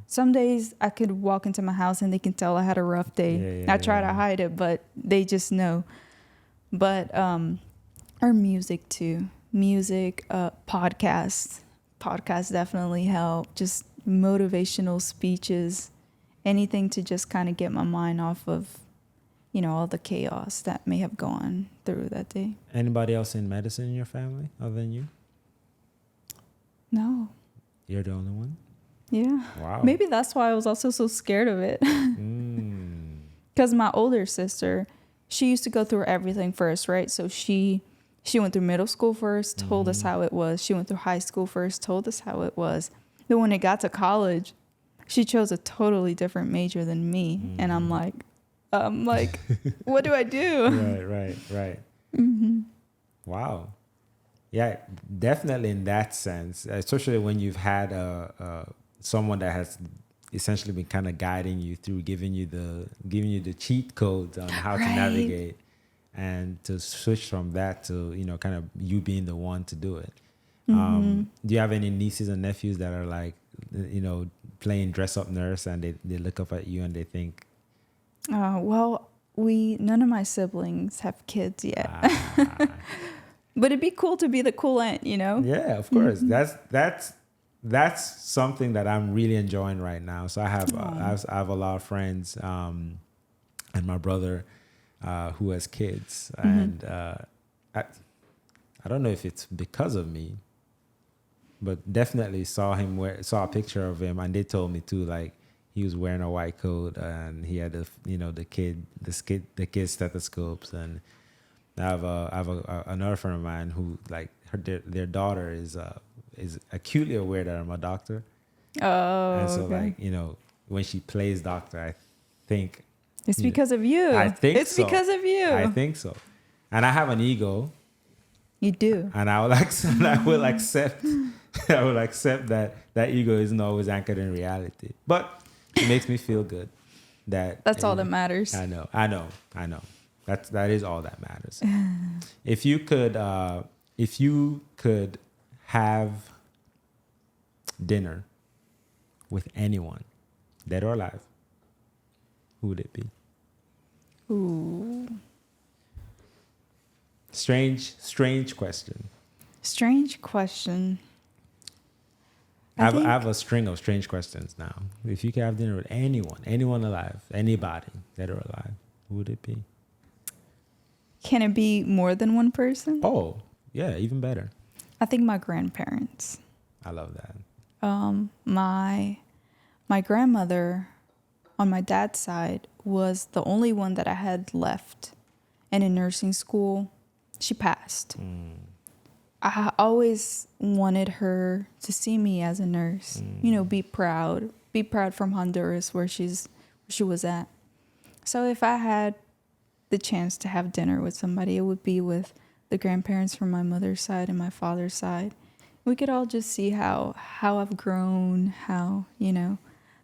Some days I could walk into my house and they can tell I had a rough day. I try to hide it, but they just know. But or music too. Music, podcasts definitely help. Just motivational speeches, anything to just kind of get my mind off of, you know, all the chaos that may have gone through that day.
Anybody else in medicine in your family other than you?
No.
You're the only one?
Yeah.
Wow.
Maybe that's why I was also so scared of it. Because my older sister, she used to go through everything first, right? So she went through middle school first, told us how it was. She went through high school first, told us how it was. Then when it got to college, she chose a totally different major than me. And I'm like, what do I do?
Right. Wow. Yeah, definitely in that sense, especially when you've had someone that has essentially been kind of guiding you through, giving you the cheat codes on how to navigate, and to switch from that to, you know, kind of you being the one to do it. Do you have any nieces and nephews that are like, you know, playing dress up nurse, and they look up at you and they think,
well, none of my siblings have kids yet. But it'd be cool to be the cool aunt, you know?
Yeah, of course. That's something that I'm really enjoying right now. So I have a lot of friends, and my brother who has kids, and I don't know if it's because of me, but definitely saw a picture of him, and they told me too, like, he was wearing a white coat and he had the kid stethoscopes. And I have another friend of mine who, like, their daughter is acutely aware that I'm a doctor.
Oh,
and so
okay.
like, you know, when she plays doctor, I think
it's because of you.
I think
it's because of you.
I think so. And I have an ego.
You do.
And I will accept that ego isn't always anchored in reality. But it makes me feel good that's
all that matters.
I know. That is all that matters. If you could have dinner with anyone, dead or alive, who would it be?
Ooh.
Strange question.
Strange question.
I have a string of strange questions now. If you could have dinner with anyone alive, anybody, dead or alive, who would it be?
Can it be more than one person?
Oh, yeah, even better.
I think my grandparents.
I love that.
My grandmother on my dad's side was the only one that I had left. And in nursing school, she passed. I always wanted her to see me as a nurse, you know, be proud from Honduras where she was at. So if I had the chance to have dinner with somebody, it would be with the grandparents from my mother's side and my father's side. We could all just see how I've grown, how, you know,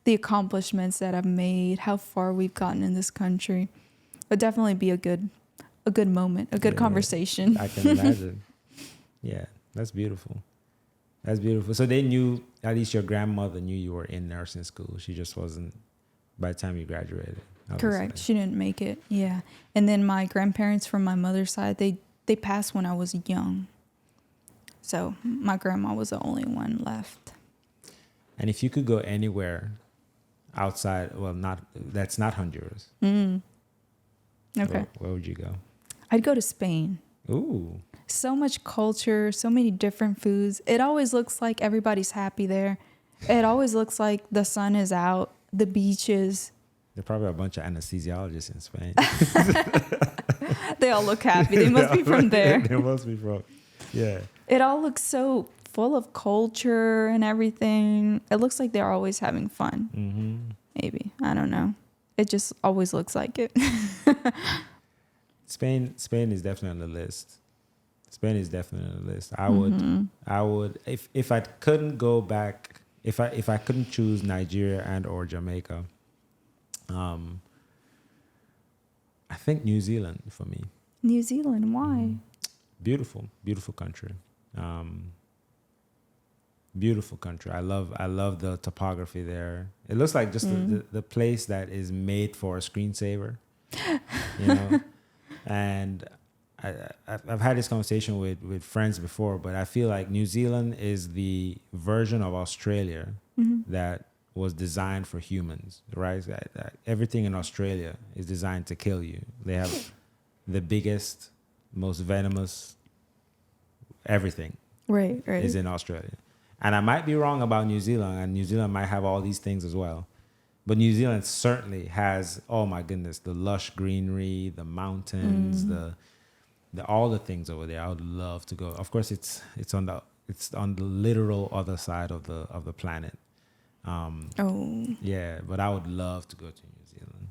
the accomplishments that I've made, how far we've gotten in this country. It would definitely be a good moment, a good conversation.
I can imagine. Yeah, that's beautiful. That's beautiful. So they knew, at least your grandmother knew you were in nursing school. She just wasn't by the time you graduated.
Correct. She didn't make it. Yeah. And then my grandparents from my mother's side, they passed when I was young. So my grandma was the only one left.
And if you could go anywhere outside, that's not Honduras.
Okay.
Where would you go?
I'd go to Spain.
Ooh.
So much culture, so many different foods. It always looks like everybody's happy there. It always looks like the sun is out, the beaches.
There are probably a bunch of anesthesiologists in Spain.
They all look happy. They must be from there.
They must be from, yeah.
It all looks so full of culture and everything. It looks like they're always having fun.
Mm-hmm.
Maybe. I don't know. It just always looks like it.
Spain is definitely on the list. Spain is definitely on the list. I would, if I couldn't go back, if I couldn't choose Nigeria and or Jamaica, I think New Zealand for me.
New Zealand, why?
Beautiful, beautiful country. Beautiful country. I love the topography there. It looks like just the place that is made for a screensaver, you know. And I've had this conversation with friends before, but I feel like New Zealand is the version of Australia that was designed for humans, right? Everything in Australia is designed to kill you. They have the biggest, most venomous, everything
Right.
is in Australia. And I might be wrong about New Zealand, and New Zealand might have all these things as well. But New Zealand certainly has, oh my goodness, the lush greenery, the mountains, the all the things over there. I would love to go. Of course, it's on the literal other side of the planet. Yeah, but I would love to go to New Zealand.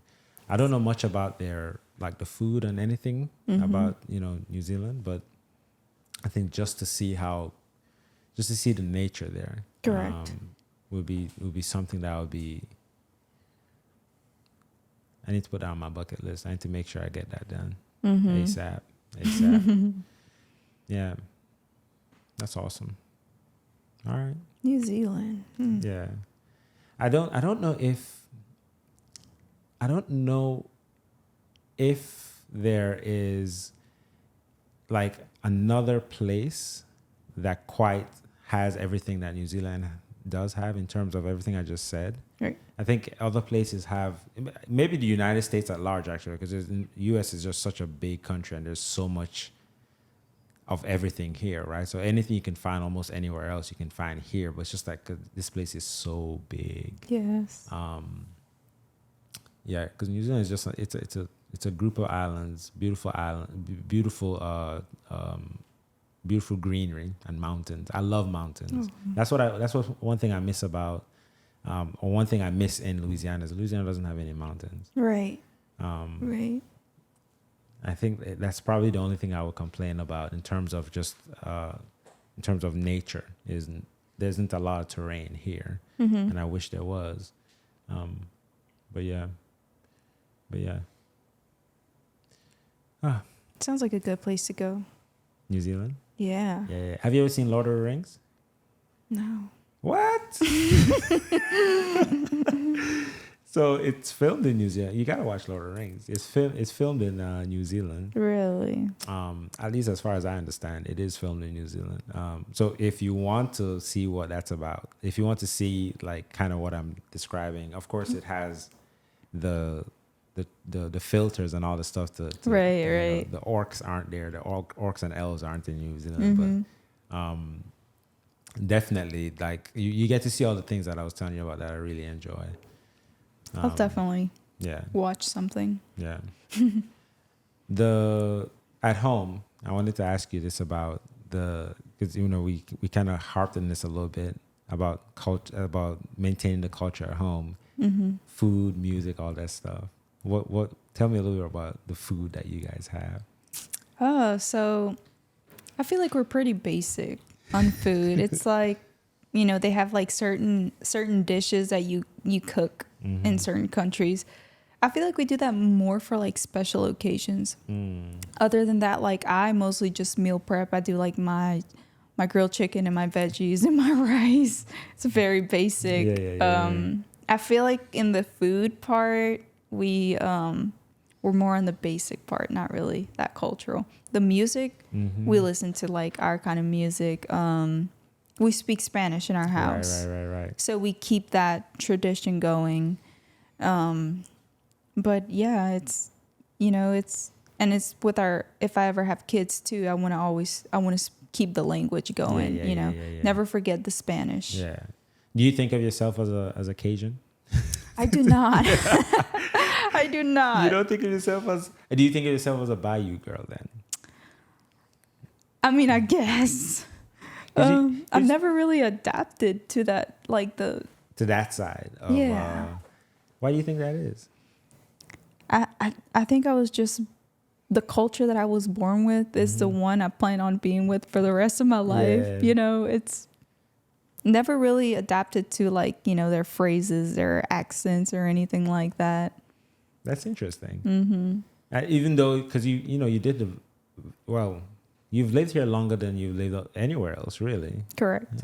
I don't know much about their like the food and anything about New Zealand, but I think just to see the nature there,
Correct.
would be something that would be. I need to put that on my bucket list. I need to make sure I get that done ASAP. Yeah, that's awesome. All right.
New Zealand.
Yeah, I don't know if there is like another place that quite has everything that New Zealand does have in terms of everything I just said.
Right.
I think other places have, maybe the United States at large actually, because the U.S. is just such a big country and there's so much of everything here, right? So anything you can find almost anywhere else you can find here, but it's just like this place is so big.
Yes.
Yeah, because New Zealand is just it's a group of islands, beautiful beautiful greenery and mountains. I love mountains. That's what one thing I miss about, or one thing I miss in Louisiana is Louisiana doesn't have any mountains.
Right.
Right. I think that's probably the only thing I would complain about in terms of just in terms of nature is there isn't a lot of terrain here, and I wish there was. But yeah.
Sounds like a good place to go.
New Zealand.
Yeah.
Yeah. Have you ever seen Lord of the Rings?
No.
What? So it's filmed in New Zealand. You gotta watch Lord of the Rings. It's filmed in New Zealand.
Really?
At least as far as I understand, it is filmed in New Zealand. So if you want to see what that's about, if you want to see like kind of what I'm describing, of course it has the filters and all the stuff to
right.
The orcs aren't there. The orcs and elves aren't in New Zealand, but definitely like you get to see all the things that I was telling you about that I really enjoy.
I'll definitely watch something.
Yeah. At home, I wanted to ask you this about because we kind of harped on this a little bit about culture, about maintaining the culture at home, food, music, all that stuff. What? Tell me a little bit about the food that you guys have.
So I feel like we're pretty basic on food. It's like, they have like certain dishes that you cook in certain countries. I feel like we do that more for like special occasions. Other than that, like I mostly just meal prep. I do like my grilled chicken and my veggies and my rice. It's very basic. Yeah. I feel like in the food part, we're more on the basic part, not really that cultural. The music, we listen to like our kind of music. We speak Spanish in our house.
Right.
So we keep that tradition going. But yeah, it's with if I ever have kids too, I want to keep the language going, Yeah. Never forget the Spanish.
Yeah. Do you think of yourself as a Cajun?
I do not. I do not.
You don't think of yourself do you think of yourself as a Bayou girl then?
I mean, I guess. I've never really adapted to that, to
that side of, why do you think that is?
I think I was just the culture that I was born with is the one I plan on being with for the rest of my life.
Yeah.
You know, it's never really adapted to like, you know, their phrases, their accents or anything like that.
That's interesting. Even though, because you did you've lived here longer than you've lived anywhere else, really.
Correct.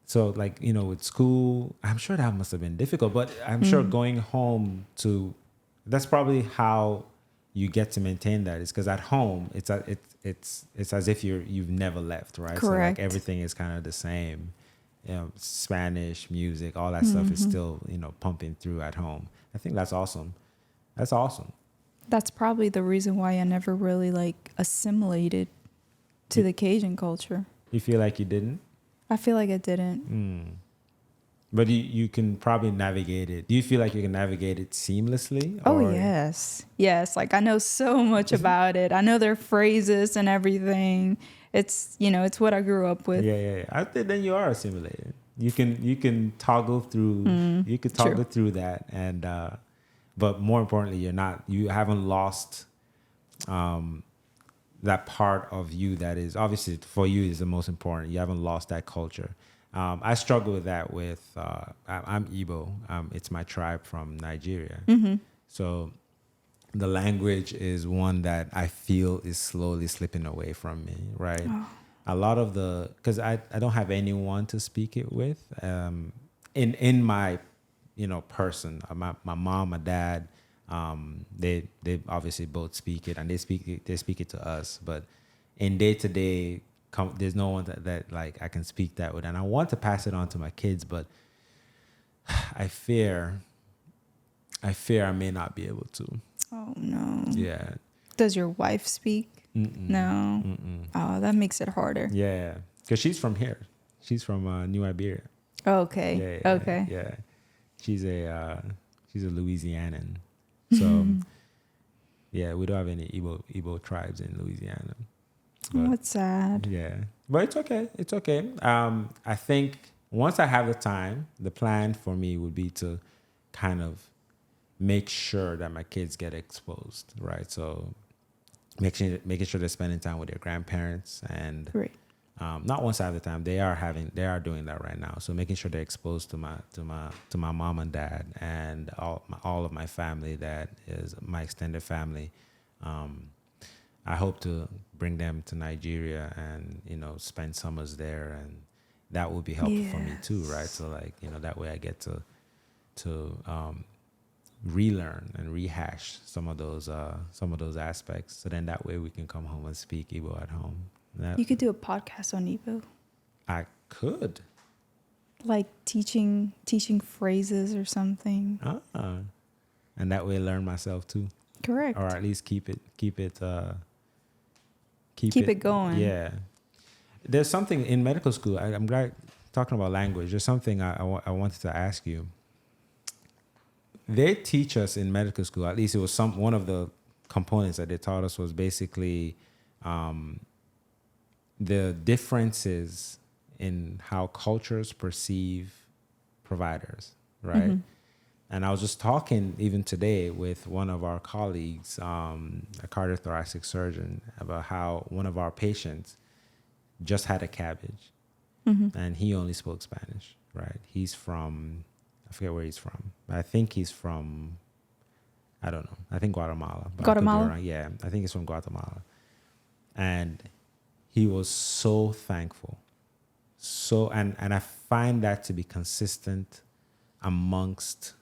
So like, with school, I'm sure that must have been difficult, but I'm sure going home that's probably how you get to maintain that, is because at home it's as if you've never left, right?
Correct.
So like everything is kind of the same. Spanish music, all that stuff is still, pumping through at home. I think that's awesome. That's awesome.
That's probably the reason why I never really like assimilated to the Cajun culture.
You feel like you didn't?
I feel like I didn't.
But you can probably navigate it. Do you feel like you can navigate it seamlessly?
Oh, yes. Yes. Like I know so much about it. I know their phrases and everything. It's, it's what I grew up with.
Yeah. I think then you are assimilated. You can toggle through,
True.
through that. And, but more importantly, you haven't lost, that part of you that is obviously for you is the most important. You haven't lost that culture. I struggle with that I'm Igbo. It's my tribe from Nigeria. So the language is one that I feel is slowly slipping away from me, right?
Oh.
A lot of because I don't have anyone to speak it with. In my, person, my mom, my dad, they obviously both speak it, and they speak it to us. But in day to day, there's no one that like I can speak that with, and I want to pass it on to my kids, but I fear I may not be able to.
Oh, no.
Yeah.
Does your wife speak? No. Oh, that makes it harder.
Yeah, because she's from here. She's from New Iberia.
Okay.
Yeah,
okay.
Yeah, she's a Louisianan. So yeah, we don't have any Igbo tribes in Louisiana. But,
That's sad.
Yeah, but it's okay. It's okay. I think once I have the time, the plan for me would be to kind of make sure that my kids get exposed, right? So making sure they're spending time with their grandparents, and
Great.
not once I have the time. They are doing that right now. So making sure they're exposed to my mom and dad and all of my family that is my extended family. I hope to bring them to Nigeria and spend summers there, and that would be helpful for me too, right? So like that way I get to relearn and rehash some of those aspects. So then that way we can come home and speak Igbo at home.
You could do a podcast on Igbo.
I could.
Like teaching phrases or something.
And that way learn myself too.
Correct.
Or at least keep it
going.
Yeah. There's something in medical school. I'm glad talking about language. There's something I wanted to ask you. They teach us in medical school, at least it was one of the components that they taught us was basically the differences in how cultures perceive providers, right? And I was just talking even today with one of our colleagues, a cardiothoracic surgeon, about how one of our patients just had a cabbage, and he only spoke Spanish, right? He's from, I forget where he's from. I think he's from, I don't know. I think Guatemala.
Guatemala?
Yeah, I think he's from Guatemala. And he was so thankful. And I find that to be consistent amongst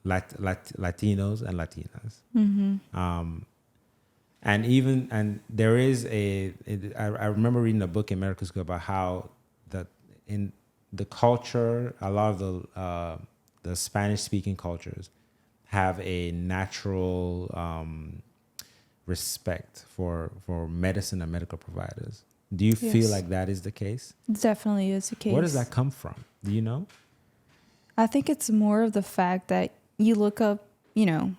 Latinos and Latinas. And there is I remember reading a book in medical school about how that in the culture, a lot of the Spanish-speaking cultures have a natural respect for medicine and medical providers. Do you feel like that is the case?
Definitely is the case.
Where does that come from? Do you know?
I think it's more of the fact that you look up, you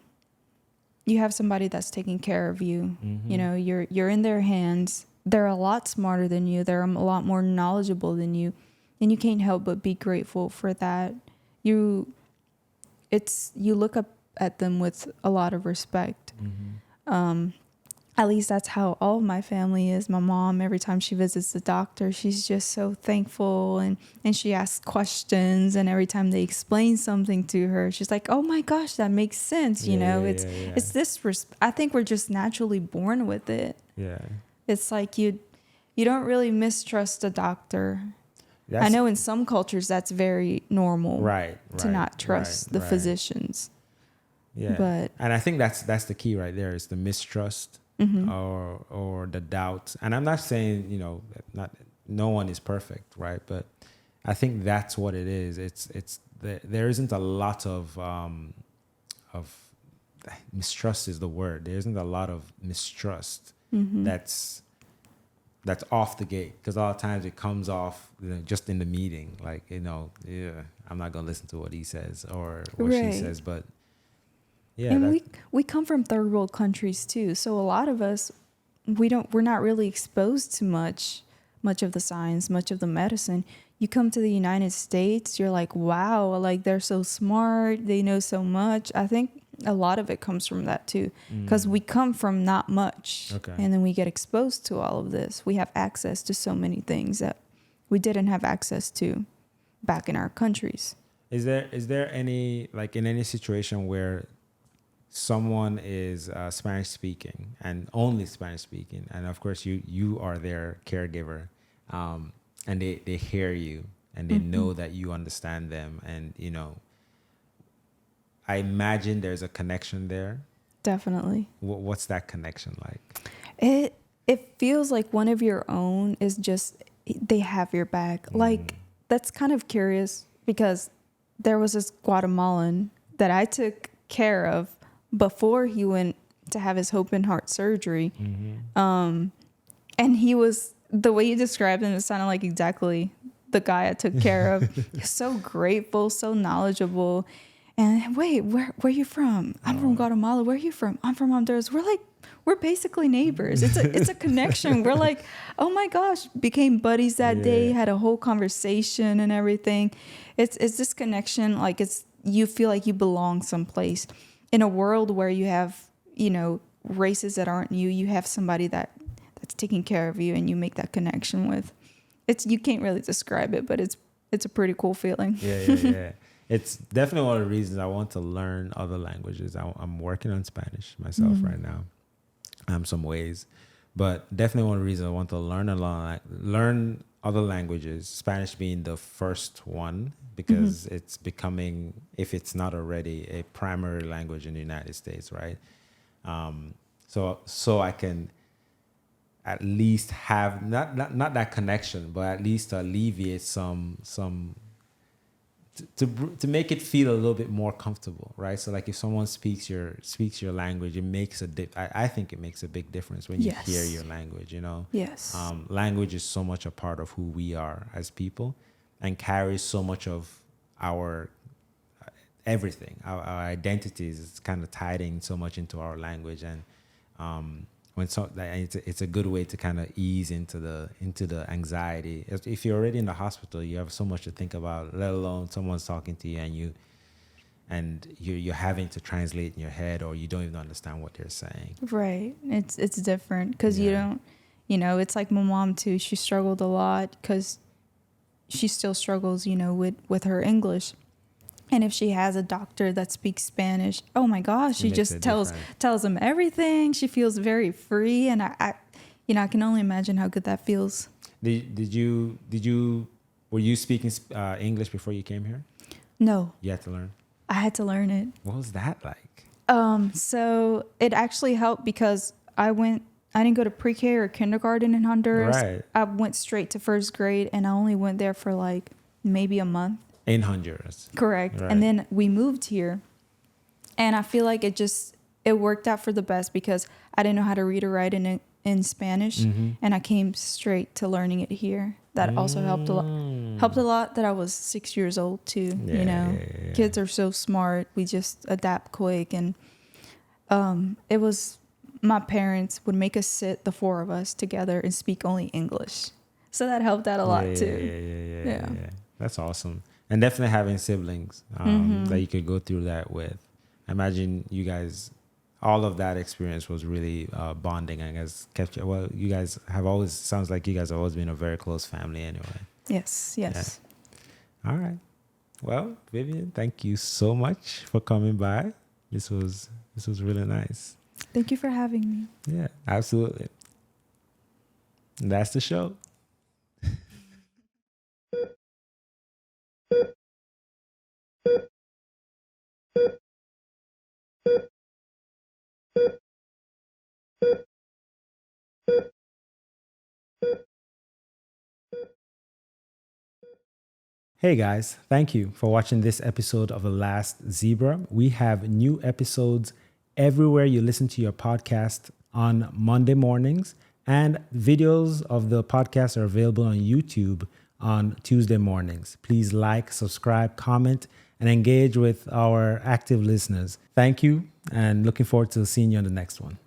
have somebody that's taking care of you. You're in their hands. They're a lot smarter than you. They're a lot more knowledgeable than you. And you can't help but be grateful for that. You look up at them with a lot of respect. At least that's how all of my family is. My mom, every time she visits the doctor, she's just so thankful, and she asks questions, and every time they explain something to her, she's like, oh my gosh, that makes sense. It's this, I think we're just naturally born with it.
Yeah.
It's like you don't really mistrust a doctor. I know in some cultures that's very normal, to not trust the physicians.
Yeah. And I think that's the key right there, is the mistrust. Or the doubt. And I'm not saying, no one is perfect, right? But I think that's what it is. There isn't a lot of mistrust is the word. There isn't a lot of mistrust that's off the gate, because a lot of times it comes off just in the meeting, like, I'm not gonna listen to what he says or what she says, but. Yeah,
and we come from third world countries too, so a lot of us we're not really exposed to much of the science, much of the medicine. You come to the United States, you're like, wow, like they're so smart, they know so much. I think a lot of it comes from that too, because we come from not much, and then we get exposed to all of this. We have access to so many things that we didn't have access to back in our countries.
Is there any, like, in any situation where someone is Spanish speaking and only Spanish speaking, and of course you are their caregiver, and they hear you and they know that you understand them, and I imagine there's a connection there.
Definitely.
What's that connection like?
It feels like one of your own is just, they have your back. Like, that's kind of curious, because there was this Guatemalan that I took care of before he went to have his open heart surgery. And he was, the way you described him, it sounded like exactly the guy I took care of. So grateful, so knowledgeable. And wait, where are you from? I'm from Guatemala. Where are you from? I'm from Honduras. We're basically neighbors. It's a connection. We're like, oh my gosh, became buddies that day, had a whole conversation and everything. It's this connection, like you feel like you belong someplace. In a world where you have, races that aren't you have somebody that's taking care of you, and you make that connection with. You can't really describe it, but it's a pretty cool feeling.
Yeah. It's definitely one of the reasons I want to learn other languages. I'm working on Spanish myself right now, some ways, but definitely one of the reasons I want to learn other languages, Spanish being the first one, because it's becoming, if it's not already, a primary language in the United States, right? So I can at least have not that connection, but at least to alleviate some to make it feel a little bit more comfortable, right? So like if someone speaks your language, it makes I think it makes a big difference when you hear your language,
Yes.
Language is so much a part of who we are as people, and carries so much of our everything. Our identities is kind of tied in so much into our language, and it's a good way to kind of ease into the anxiety. If you're already in the hospital, you have so much to think about, let alone someone's talking to you and you're having to translate in your head, or you don't even understand what they're saying.
Right. It's different, because you don't, it's like my mom too. She struggled a lot, because she still struggles, with her English. And if she has a doctor that speaks Spanish, oh my gosh, she just tells them everything. She feels very free, and I can only imagine how good that feels.
Were you speaking English before you came here?
No.
You had to learn?
I had to learn it.
What was that like?
So it actually helped, because I didn't go to pre-K or kindergarten in Honduras.
Right.
I went straight to first grade, and I only went there for like maybe a month.
In Honduras.
Correct.
Right.
And then we moved here, and I feel like it worked out for the best, because I didn't know how to read or write in Spanish, and I came straight to learning it here. That also helped a lot. Helped a lot that I was 6 years old too.
Yeah.
Kids are so smart. We just adapt quick, and it was, my parents would make us sit, the four of us together, and speak only English. So that helped out a lot too.
Yeah. That's awesome. And definitely having siblings that you could go through that with. I imagine you guys, all of that experience was really bonding. I guess kept you. Well, you guys have always sounds like you guys have always been a very close family. Anyway.
Yes. Yes.
Yeah. All right. Well, Vivian, thank you so much for coming by. This was really nice.
Thank you for having me.
Yeah, absolutely. And that's the show. Hey guys, thank you for watching this episode of The Last Zebra. We have new episodes everywhere you listen to your podcast on Monday mornings, and videos of the podcast are available on YouTube on Tuesday mornings. Please like, subscribe, comment, and engage with our active listeners. Thank you, and looking forward to seeing you on the next one.